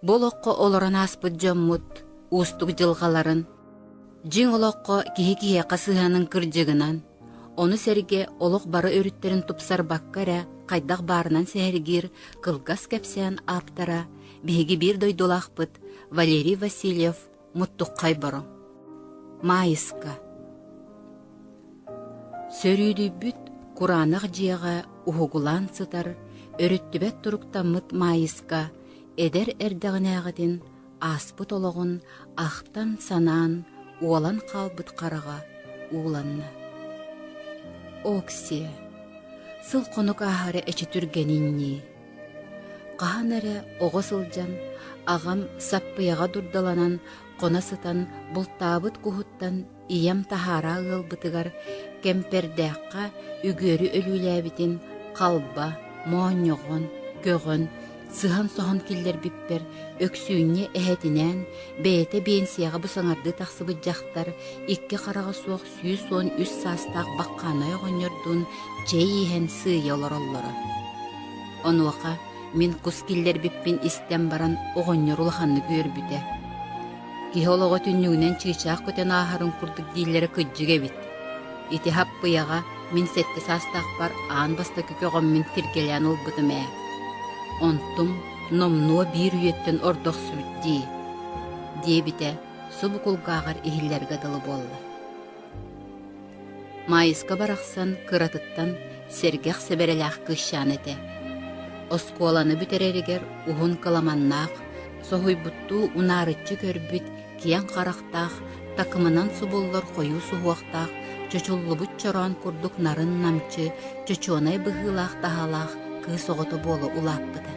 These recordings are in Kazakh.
Болоққо олоран аспыт жоммут, устук жылғаларын, жин олоққо кихи-кихи қасыханын кыржыгынан, оны серге олоқ бары өрүттерин тупсар баккара, қайдақ барынан сәргир, кылгас кәпсән аптара, биһиги бир дойдулақпыт Валерий Васильев муттуққай бұрын. Майыска. Сөрүйді бүт Куранақ жияға ухугулан сытар, өрүттүбәт туруктаммыт майыска, эдер эрдәгінәғытин, аспыт олығын, ақтан санан, уолан қалбыт қараға, уланна. Окси, сыл қонук ахары әчі түргенінні. Қахан әрі оғы сылжан, ағам саппыяға дұрдаланан, қона сытан, бұлтабыт кухуттан, иям тахара ғылбытыгар, кемпердәққа үгөрі өліләбітін, қалба, моңоғын, көгін, сыхан сохан киллер биппер, өксүйіне әхетінен, бәйті бейінсияға бұсаңарды тақсыбы жақтар, икке қараға соқ сүй сон үс састақ баққанай ғонердun жей ехен сый олар олары. Онуақа, мен құс киллер биппин істен баран оғонер ұлғанны көрбіде. Кихолығы түннігінен чыйчақ көтен ағарын күрдік дейлері күджіге бит. Ити хаппыяға мен сәтті састақ бар аң баста көкеғым мен тіркелен ұлбыдым ә. Онтум номнуа бир үйеттен ордоқ сүрді. Дебіте субукулғағар ихиллерге дылы болы. Майыска барақсан кыратыттан сергеқ себереләқ кышан еті. Осколаны бүтерерігер уғын каламаннақ, соғуй бұтту унарытчы көрбіт, киян қарақтақ, такымынан субуллар қойу суғақтақ, чөчуллы бұт чоран күрдік нарын намчы, чөчонай бұғылақ тағалақ, кыз оғыты болы улаппыды.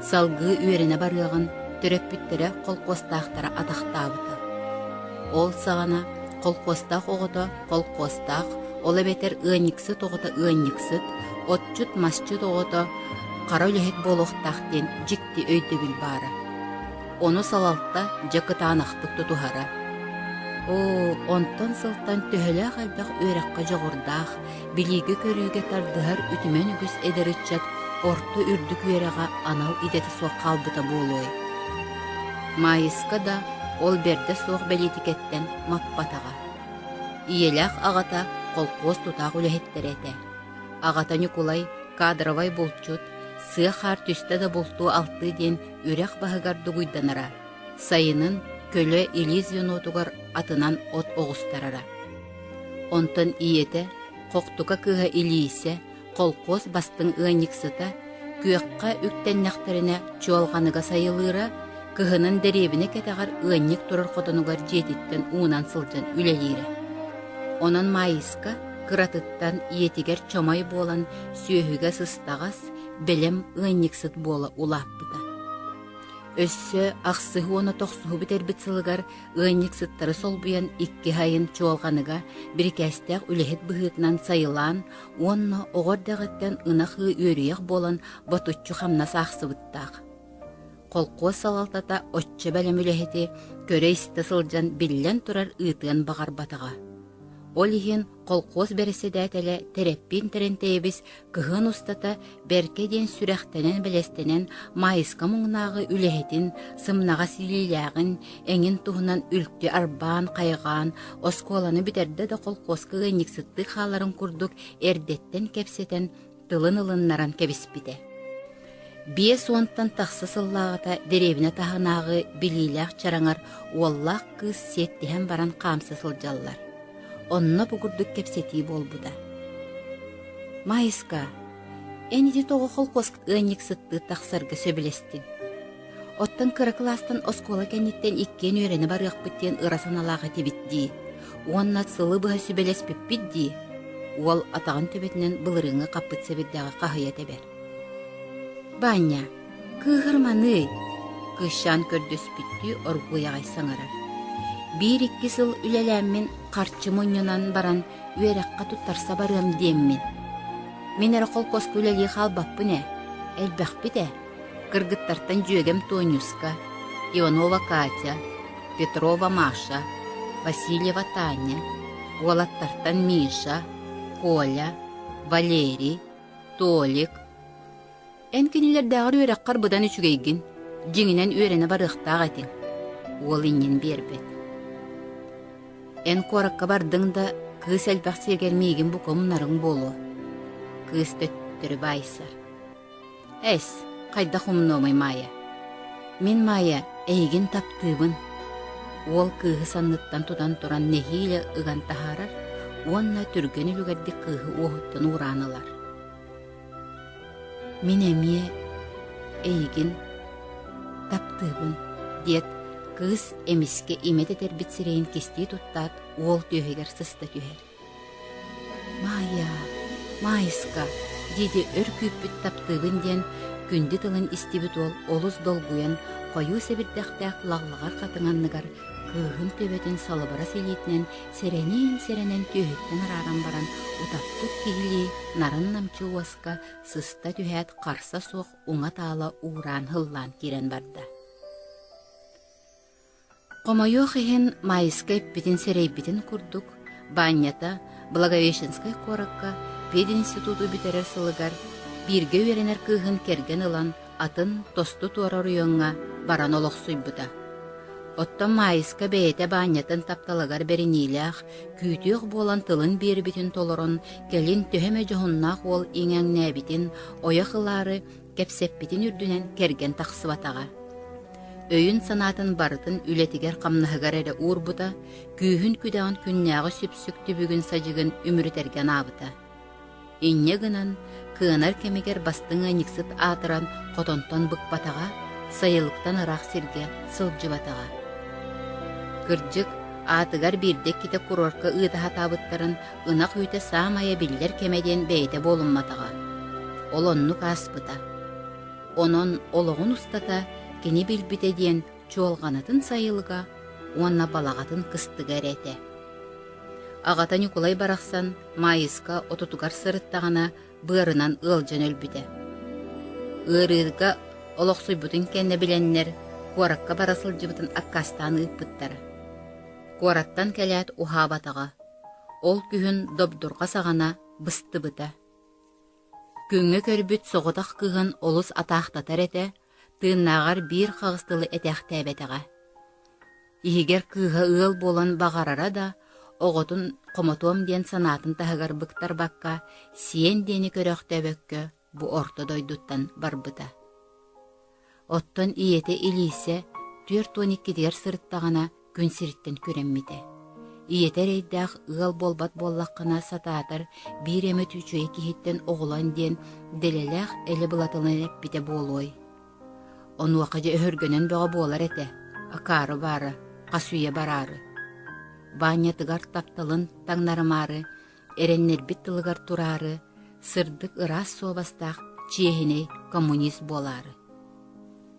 Салғы үйеріне барығын түреппіттері қолқостақтары атақтабыды. Ол сағана қолқостақ оғыты қолқостақ, олы бетер ұйниксыт оғыты ұйниксыт, отчут масчыт оғыты қара үліхет болуқтақтен жікті өйді біл бары. Оны салалтта жакытанақтық тұтуғара. Онтан сылтан төхілі қалбақ өрәққа жоғырдақ, білігі көріге тардығар үтімен үгіз әдірітчат, орты үрдік өреға анал идеті соқ қалбыта болуы. Майыска да ол берді соқ бәлетікеттен маппатаға. Иеләқ ағата қолқоз тұтақ үліхеттер әті. Ағата Николай кадровай болчут, сыхар түсті да болту алты ден үрәқ бағығарды ғүйданара. Сайының көлі Элизион отуғар атынан от оғыстарара. Онтын иеті қоқтуға кыға илейсе, қолқоз бастың ұйниксыта, күйіққа үктеннәқтеріне чуалғаныға сайылыра, кығының дәребіне кетағар ұйник тұрыр қотынығар жетіттен уынан сылжан үлелері. Онын майыска кыратыттан иетігер чомай болан сүйігі сыстағас, білім ұйниксыт болы улаппыда. Өссі ақсығы оны тоқсығы бітер бітсілігар ұйниксыттары сол бұян икки хайын чуалғаныға бір кәстәқ үліхет бұғытынан сайылан, онны оғырдағыттан ұнақы өріяқ болан батутчу қамнасы ақсы бұттақ. Қолқо салалтата отчы бәлем үліхеті көрі істі сылжан біллен тұрар ұйтыған бағар батыға. Ол ехен қолқоз бәрісі дәтелі тереппин терентейбіз кығын ұстата бәркеден сүрәқтенен білестенен майыска мұңнағы үліхетін сымнаға силиләғін әңін туғынан үлкті арбан қайған осколаны бітерді да қолқоз кығы никсітті қаларын күрдік әрдеттен кәпсетен тылын-ылыннаран кәбіспіді. Бие суонтан тақсы сыллағыта деревіне тағынағы білиләқ чараңар уаллақ кыз сеттіген баран қамсы сылжаллар. Онна бұғырдық кепсеті болбуда. Майыска, әнеде тоғы қолқос ұйник сытты тақсарға сөбілестін. Оттан кырықластан оскола кәнеттен иккен өрені барық бүттен ұрасан алаға тебітді. Онна сылы бұға сөбелес пеппідді. Ол атаған төбетінен бұлырыңы қаппыт сөбеддағы қағыя тебер. Баня, кығырманы, кышан көрдөс бүтті орғуяғай саңырар. Bir iki сыл үлеләммен қарчы мұнынан баран үйераққа тұттарса барым деммін. Мен әрі қолқос көлелі қалбап бұне, әлбәқ біде. Кыргыттартан жүйегем Тонюска, Иванова Катя, Петрова Маша, Васильева Таня, Олаттартан Миша, Коля, Валерий, Толик. Әнкенелердәғір үйераққар бұдан үшігейгін. Jiңinen üörene barıqtaq etin. Ол иннен бербет. Эн коракка бардың да кыз әлбәқ сергермейген бұ комнарың болу. Кыз төттірі байсар. Әс, қайда хумномай Майя. Мен Майя әйген таптыбын. Ол кығы санныттан тудан туран нехейлі ыған тахарар, онна түргені үлгәрді кығы оғыттын уранылар. Мен әмие әйген таптыбын, дед кыз эмиске имет етер бітсірейін кести туттат, ол түйегер сысты түйер. Майя, майыска, деде өр күйіппіт таптыбын ден, күнді тылын истибіт ол олыз долгуян, қойу себірдәқтәқ лағлағар қатыңанныгар, кығын төбетін салыбара селетінен серенен түйеттен араран баран, утаптық кейлі нарын намчы уаска сыста түйет қарса соқ уңа тала уран хыллан керен барды. Қомайоқ ехен майыска еппетін серейбетін күрдік, банята Благовещенскай коракка пединституту битерер сылыгар, бирге веренер кыгын керген ылан атын тосту туарар уйонга баран олық суйбыта. Оттан майыска бейте банятын тапталыгар беренилях, күйтіғ болан тылын бербетін толорон, келин төһеме жоғыннақ ол иңәң нәбітін, ойақылары кепсеппетін үрдінен керген тақсыбатаға. Өйін санатын барытын үлетігер қамнығығар әрі урбыта, күйін күдәғын күннәғы сүпсікті бүгін сажығын үмірітерген абыта. Инне гынан кыанар кемегер бастыңа никсыт атыран қотонтон бұқпатаға, сайылықтан ырақ серге сылжыбатаға. Кырджық атыгар бірдек кете курорка ыйта хатабыттарын ынақ үйті самая биллер кемеден бейте болынматаға. Олонну каспыта. Онон олығын устата, кені білбіте ден чуалғанатын сайылыға, онна балағатын кыстыгар әте. Ағата Николай барақсан, майыска отутугар сырыттағана бұғырынан ылжан өлбіде. Үрірға олықсой бұтын кәнне біленнер, қоракка барасыл жыбытын аққастаны ұппыттары. Қораттан кәләт ұхабатаға, ол күйін добдурға сағана бұсты бұта. Күңі көрбіт соғытақ күйін олыс атақтатар әте, тыыннағар бір қағыстылы әтәқті әбетіға. Игер кыға ыл болан бағарара да, оғытын қомотуам ден санатын тағығар бұқтар баққа, сиен дені көріқті әбөккі бұ орты дойдуттан барбыта. Оттон иеті илисе, 4-12 дер сырыттағана күн сиріттен көремметі. Иетер eyдәқ ыл болбат боллаққына сататыр, бір әмі түйчөй кихеттен оғылан ден делеләқ әлі бұлатылын әппіте болуй. Onu вақыжы өргөнен бөға болар әті, ақары бары, қасуе барары. Баня тыгар тапталын таңнарымары, әреннер бит тылығар турары, сырдық ырас собастақ чиехіне коммунист болары.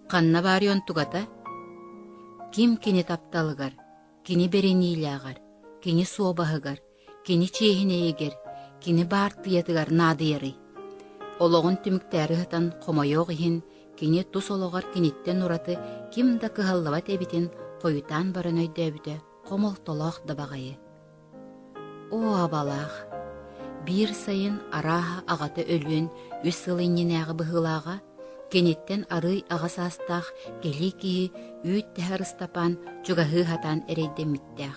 Қанна барион тугата? Ким кені тапталығар, кені беренилягар, кені собағығар, кені чиехіне егер, кені бар тыятығар надыяры. Олығын түміктәрі ғытан қомайоқ ехін, кені тус олығар кенеттен ұраты кимда кығаллават әбітін қойытан барын өйді қомол толақ дабағайы. О абалақ, бір сайын араға ағаты өлін үс сылыннен әғы бұғылаға, кенеттен арый ағасастақ келі кейі үйт тәхір ұстапан чуғағы хатан әрейді міттәқ.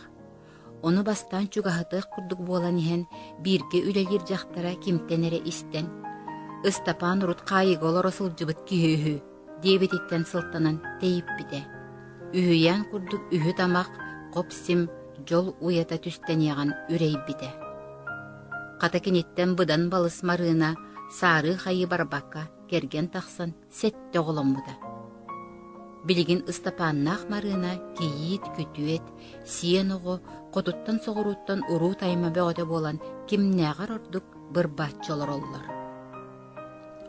Оны бастан чуғағытық күрдік болан ехен бірге үлелер жақтара кемтен әрі істен, Ыстапан ұрыт қайығы олар осыл жыбыт күйі дебететтен сылтанан тейіп біде. Үйіян күрдік үйі тамақ, қопсим, жол уята түстен яған үрей біде. Қата кенеттен бұдан балыс марына, сары қайы барбаққа керген тақсан сәтті ғылым бұда. Білген ыстапаннақ марына кейет, күтует, сиен оғы, қотуттан соғыруттан ұру тайма бөғді болан кемнәғар ұрдық бір батчалар олар.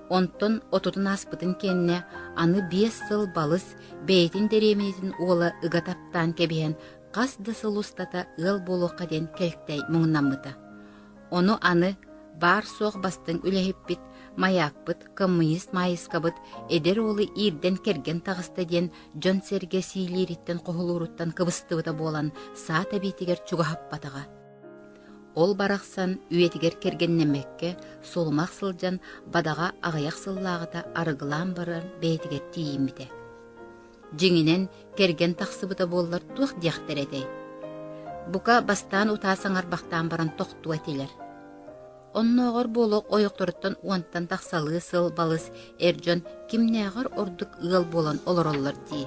Онтон отутун аспытын кенне аны 5 сыл балыс бейтин деременетін ола ыгатаптан кебен қасды сыл устата ыл болуққа ден келктей мұңнамыта. Оны аны бар соқ бастың үләхіппіт, маякпыт, коммунист майыскабыт, эдер олы ирден керген тағысты ден жон серге сейлеріттен қоғылуруттан кыбыстыбыта болан саата бейтігер чуғахаппатыға. Ол барақсан үйетігер кергеннемекке солмақ сылжан бадаға ағаяқ сыллағыта арығылан баран бейтігер тиіміде. Жиңинен керген тақсыбыта боллар туақ дияқтар эдей. Бука бастан утасаңар бақтан баран тоқту этилер. Онноғыр болуq ойықтырыттан уантан тақсалы сыл балыс эржон кимнеғар ордук ығал болан олороллар дии.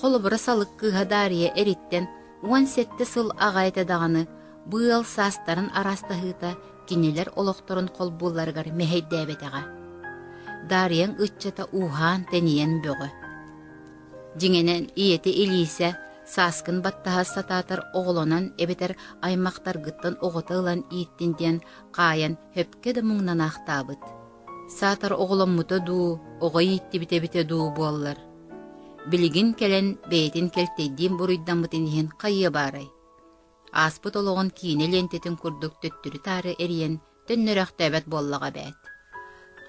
Қолыбыра салық кыға дария эриттен уан сетті сыл ағайта дағаны бұйал састарын арастahыта кинелер олоқторын қол болларғар мехейдәбетеға. Дариян үтчата ухан тәниен бөғі. Жиңенен иеті Илисе саскын баттаға сататыр оғылонан эбетер аймақтар гыттан оғытылан иеттінден қайын хөпкеді мұңнан ақтабыт. Сатыр оғылон мұты ду, оғы иетті бите-бите ду боллар. Білігін келен бейтін келтейден бұруйдан мұтын ehen қайы барай. Аспыт олығын кейіне лентетін күрдік төттірі тары әрien төннөрәқ тәбәт боллаға бәт.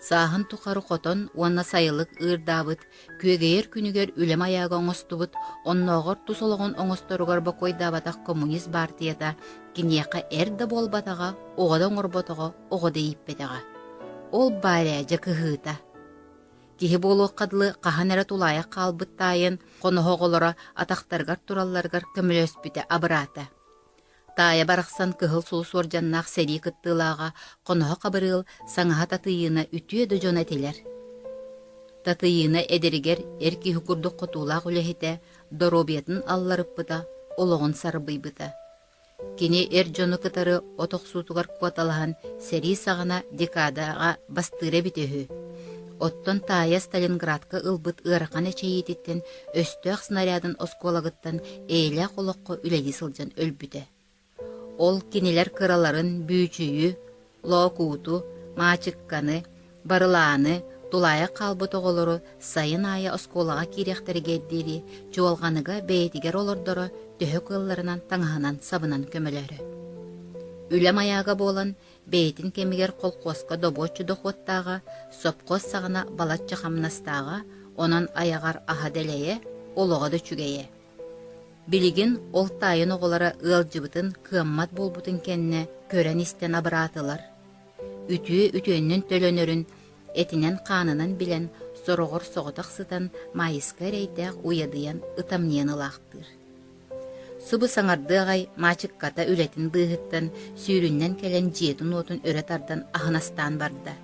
Сағын тұқары қотон, уанна сайылық ырдабыт, күйегейер күнігер үлем аяғы оңыстыбыт, онноғыр тұсылығын оңыстырығар бақойдабатақ коммунист партията, кенеқі әрді болбатаға, оғада оңырботаға, оғада иппетаға. Ол барәжі кығыта. Кихи болу қадлы қахан әрі тулайы қалбыт тайын, қоны хоғылыра атақтарғар туралларғар көмілөс біті абырата. Тая барақсан кығыл сұлы соржаннақ сәри кыттылаға, қоныға қабырыл саңаға татыйына үтүйеді жон әтелер. Татыйына әдергер әркі хүкірді құтулақ үләхеті, доробетін алларып бұта, олығын сарыбый бұта. Кені әр жоны кытары отық сутуғар куаталаған сәри сағына декадаға бастыры бітехі. Оттон тая Сталинградқа ылбыт ырақан әчейететтен өстіғ снарядын осколагыттан әйлі қолыққы үләді сылжан өлбіті. Ол кенелер кыраларын бүйчүйі, лоокуту, мачыққаны, барыланы, тулая қалбыт оғылыры сайын ая осколаға керектергеддері, жуалғаныға бәйтігер олырдыры төхі кылларынан таңғанан сабынан көмілері. Үлем аяға болан бейтін кемігер қолқосқа добочу доқоттаға, сопқос сағына балатчы қамнастаға, онан аяғар ахаделее, олыға да чүгeye. Билигин ол тайын оғылары ылжыбытын кыммат болбутын кенне көрен истен абыратылар. Үтүөннүн төлөнөрүн этинен қанынан билен сороғыр соғытақ сытан майыска рейдәқ уядыян ытамнен ылақтыр. Субы саңардығай мачыққата үлетін дығыттан сүйріннен келен жетін отын өретардан ахынастан барды.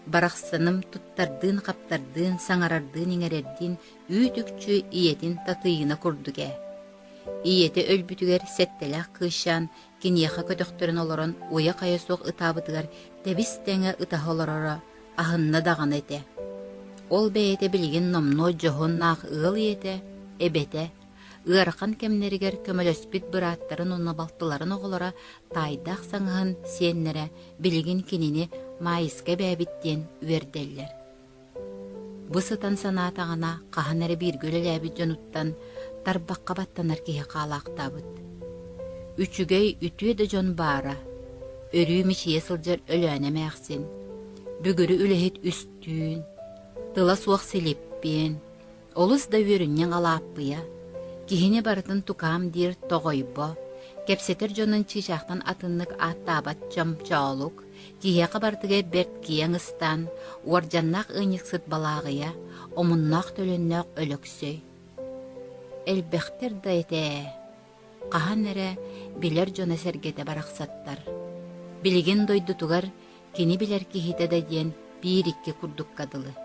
Барақсаным туттардын қаптардын саңарардын еңерердин үйтікчі иетін татыйына күрдіге. Иеті өлбүтігер сәттеләқ кышан, кенеға көтіқтерін оларын оя қайысоқ ытабытығар тәбістәңі ытағыларара ахынна даған еті. Ол бәйеті білген номно жоғын нақ ұғыл еті, әбеті, ұғарқан кемнерігер көмілөспіт бұраттарын онна балтыларын оғылара тайдақ саңығын сеннері білген кенені майысқа бәбіттен өрделлер. Бұсытан санатағына қаған әрі бір көлі ләбі жонуттан тарбаққа баттанар кейі қалақтабыт. Үчігей үтуеді жон бара, өрі мишие сылжар өләне мәқсін, бүгірі үләхет үстін, тыла суақ селеппен, олыс да өріннен алаппыя, кейіне барытын тұқам дир тоғойбо, кәпсетер жонын чишақтан атынлық аттабат жамчаолук, кейі қабартыға берт кейіңістан, уаржаннақ ұнықсыт балағыя, омыннақ төліннақ өліксөй. Әлбәқтер да еті, қахан әрі білер жона сәргеті барақсаттар. Білеген дойды тұғар, кені білер кейті да ден бір икке күрдік қадылы.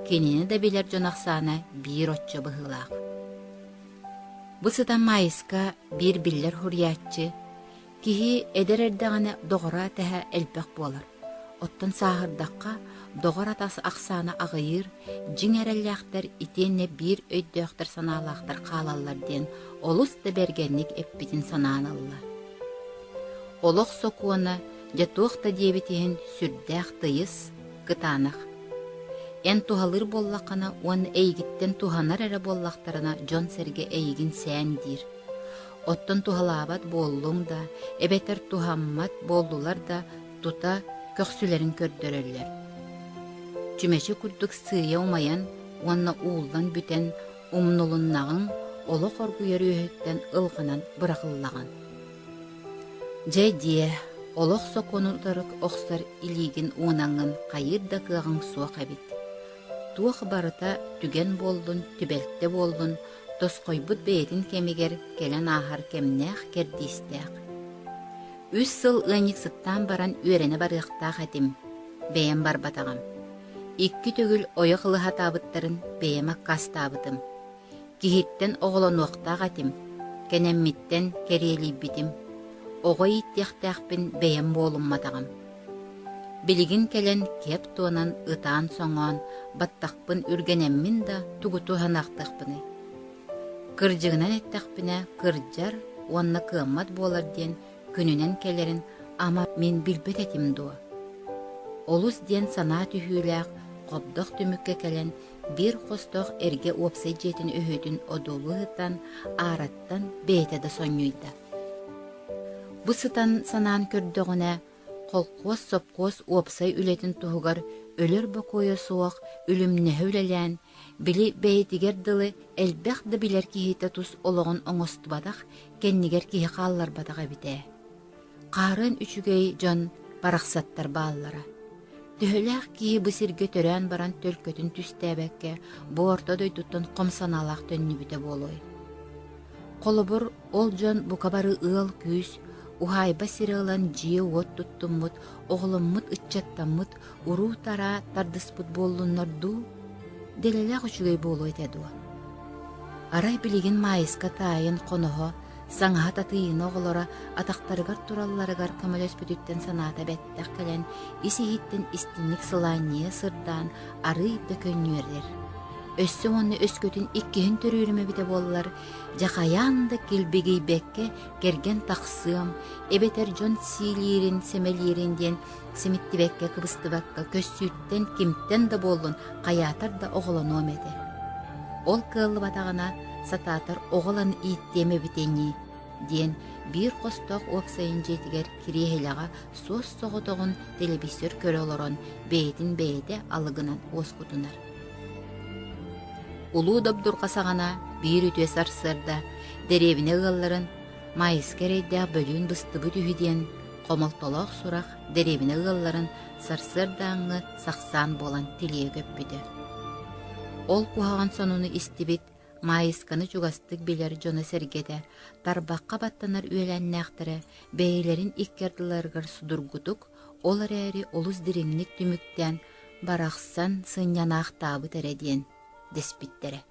Кенені да білер жонақсана бір отчы бұғылақ. Бұсыдан майысқа бір білер хұриятчы, кейі әдер әрдіғаны доғыра тәхі әлбәқ болар. Оттан сағырдаққа доғыр атасы ақсаны ағайыр, жин әрәліяқтар итенне бір өйдөқтір саналақтар қалалар ден олысты бергенник әппетін сананылы. Олық соқуына жатуықта дебетеген сүрдәқ тыйыз кытанық. Ән туғалыр боллақына он әйгіттен туғанар әрі боллақтарына жон сәрге әйгін сәндір. Оттан туғалабат болуң да, әбетер туғаммат болдулар да тута көксілерін көрдірілер. Чүмеші күрдік сыя умаян, уанна уылдан бүтен умнулуннағын олы қоргуер өйттен ылғынан бұрақыллаған. Жәйде, олық соқону тұрық оқсар илигін уынаңын қайырда кығын суақ әбет. Туох барыта түген болдун, түбелтте болдун, тоскойбут бейтин кемигер келен ахар кемнех кердистех. Үс сыл ыник сыттан баран үерене барыктаах этим, бейем барбатагам. Икки төгүл ойох ылыхатабыттарын бейема кастабытым. Кихиттен оголонуактаах этим, кенеммиттен кериелийбитим. Ого иттехтеахпин бейем болумматагам. Билигин келен кеп туанан ытаан соңоон баттақпын үргенеммин да тугуту ханақтақпыны. Кыржыгынан эттақпіне кыржар уанна кыаммат болар ден күнүнен келерин ама мен билбет этим дуа. Олус ден санаа түхүлээх қобдох түмүкке келен бир хостох эрге уопсай жетин өһөтүн одулуһытан аараттан бейтеде соңюйда. Бу сытан санаан көрдөгүнэ қолқос-сопқос уопсай үлетін туһугар өлөр бакойа суох үлүмнэһэ үлэлээн били бэйэтигер дылы элбэх да билэр киһиитэ тус ологон оҥостубатах кеннигер киһи хаалларбатаҕа битээ. Хаарын үчүгэй дьон барахсаттар бааллара. Төһөлээх киһи бысирге төрөөн баран төлкөтүн түстээбэкке бу ортодой туттан хомсанаалаах төннүбүтэ буолуой. Холобур ол дьон букабары ыал күүс ухайба сирылан жие уот туттуммут, оголуммут ытчаттаммут, уруу тара тардыспут боллуннарду, делелээх үчүгэй болуой тедуа. Арай билигин майыска таайын қоноһо, саңаһа татыйын оголора атактарыгар туралларыгар көмөлөспүтүттен санаата бэттэх келен, исиһиттен истинник сылаанньыа сырдаан арый да көннүөрдер. Өссө онны өскөтүн иккиһин төрүүрүмө бите боллар, жахаяан да килбигий бекке керген тахсыам, эбетер дьон сиилиирин, семелиирин диэн симиттибекке кыбыстыбакка көссүүттен кимтен да боллун каyaатар да оголонуом эте. Ол кыаллыбатаҕына сатаатар оголан ииттиэме битеñи диэн биир хостох уопсайын жетигер кириэһилэҕа суос соҕотоҕун телевизор көрө олорон бэйэтин бэйэтэ алыгынан уоскутунар. Улуу добдургасаҕана биир үтүө сарсырда деревине ыалларын майыскерейдээх бөлүүн быстыбы түһү диэн хомолтолоох сурах деревине ыалларын сарсырдааҥҥы сахсаан болан тилиэ көппүтэ. Ол куһаҕан сонуну истибит майысканы чугастык билер дьоно сэргэтэ тарбакка баттанар үөлэннээхтэрэ бэйэлэрин иккердыларыгар судургутук ол эрээри олус дириҥник түмүктэн барахсан сынньанаахтаабыт эрэ диэн деспиттере.